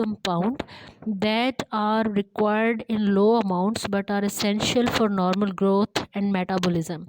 compound that are required in low amounts but are essential for normal growth and metabolism.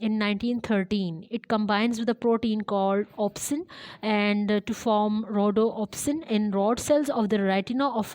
in 1913. It combines with a protein called opsin and to form rhodopsin in rod cells of the retina of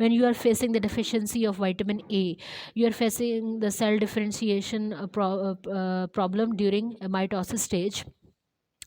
when you are facing the deficiency of vitamin A, you are facing the cell differentiation problem during mitosis stage.